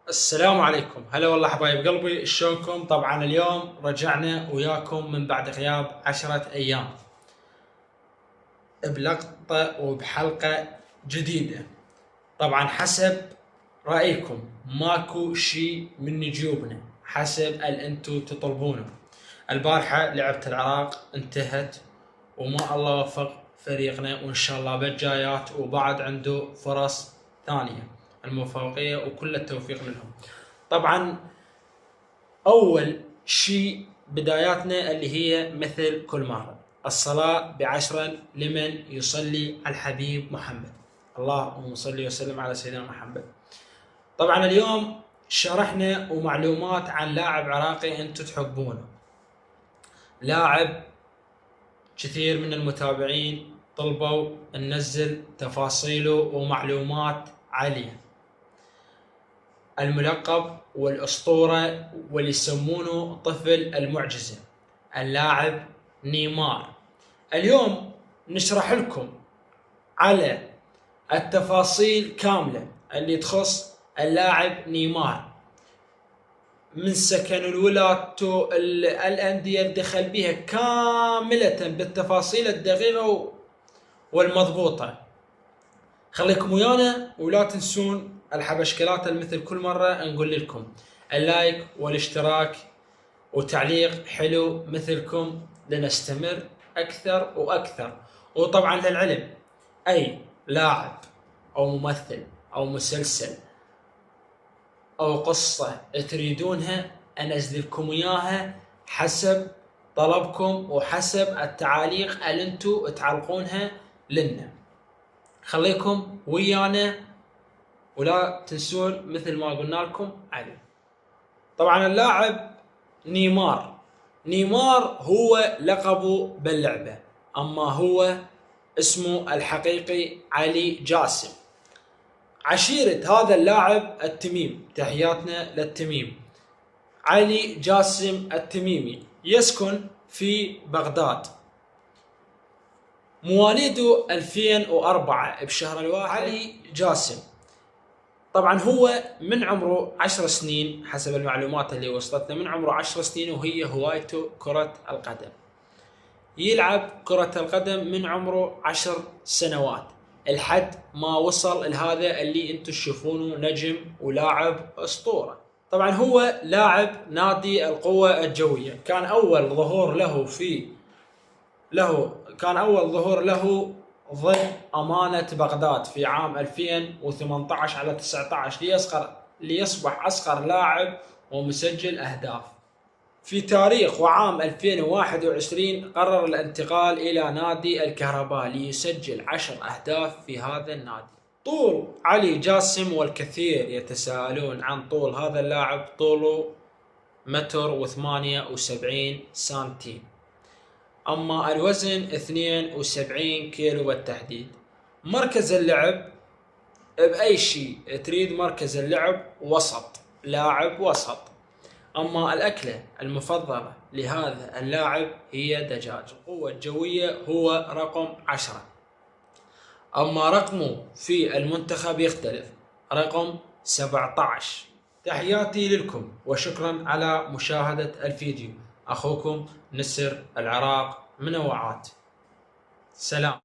السلام عليكم، هلا والله حبايب قلبي، شلونكم؟ طبعا اليوم رجعنا وياكم من بعد غياب 10 ايام بلقطة وبحلقة جديدة. طبعا حسب رأيكم ماكو شي من جيوبنا، حسب انتو تطلبونه. البارحة لعبة العراق انتهت وما الله وفق فريقنا، وان شاء الله بالجايات وبعد عنده فرص ثانية الموفقية وكل التوفيق لهم. طبعا أول شيء بداياتنا اللي هي مثل كل مرة الصلاة بعشرا لمن يصلي على الحبيب محمد. اللهم صل وسلم على سيدنا محمد. طبعا اليوم شرحنا ومعلومات عن لاعب عراقي انتم تحبونه، لاعب كثير من المتابعين طلبوا ننزل تفاصيله ومعلومات عليه. الملقب والأسطورة واللي يسمونه طفل المعجزة، اللاعب نيمار. اليوم نشرح لكم على التفاصيل كاملة اللي تخص اللاعب نيمار، من سكن ولادته، الأندية اللي دخل بها كاملة بالتفاصيل الدقيقة والمضبوطة. خليكم ويانا ولا تنسون الحبشكلات مثل كل مرة نقول لكم اللايك والاشتراك وتعليق حلو مثلكم لنستمر أكثر وأكثر. وطبعا للعلم أي لاعب أو ممثل أو مسلسل أو قصة تريدونها أنزل لكم إياها حسب طلبكم وحسب التعاليق اللي انتو تعلقونها لنا. خليكم ويانا ولا تنسون مثل ما قلنا لكم عليه. طبعا اللاعب نيمار هو لقبه باللعبة، اما هو اسمه الحقيقي علي جاسم. عشيرة هذا اللاعب التميم، تحياتنا للتميم. علي جاسم التميمي يسكن في بغداد، مواليده 2004 بشهر الواحد. علي جاسم طبعا هو من عمره 10 سنين حسب المعلومات اللي وصلتنا، من عمره 10 سنين وهي هوايته كرة القدم. يلعب كرة القدم من عمره 10 سنوات لحد ما وصل لهذا اللي انتم تشوفونه نجم ولاعب اسطورة. طبعا هو لاعب نادي القوة الجوية، كان اول ظهور له ضد أمانة بغداد في عام 2018 على 19 ليصبح أصغر لاعب ومسجل أهداف في تاريخ. وعام 2021 قرر الانتقال إلى نادي الكهرباء ليسجل 10 أهداف في هذا النادي. طول علي جاسم، والكثير يتساءلون عن طول هذا اللاعب، طوله 1.78 سنتيم، أما الوزن 72 كيلو بالتحديد. مركز اللعب بأي شيء تريد مركز اللعب وسط، لاعب وسط. أما الأكلة المفضلة لهذا اللاعب هي دجاج. القوة الجوية هو رقم 10، أما رقمه في المنتخب يختلف، رقم 17. تحياتي لكم وشكرا على مشاهدة الفيديو. أخوكم نسر العراق منوعات. سلام.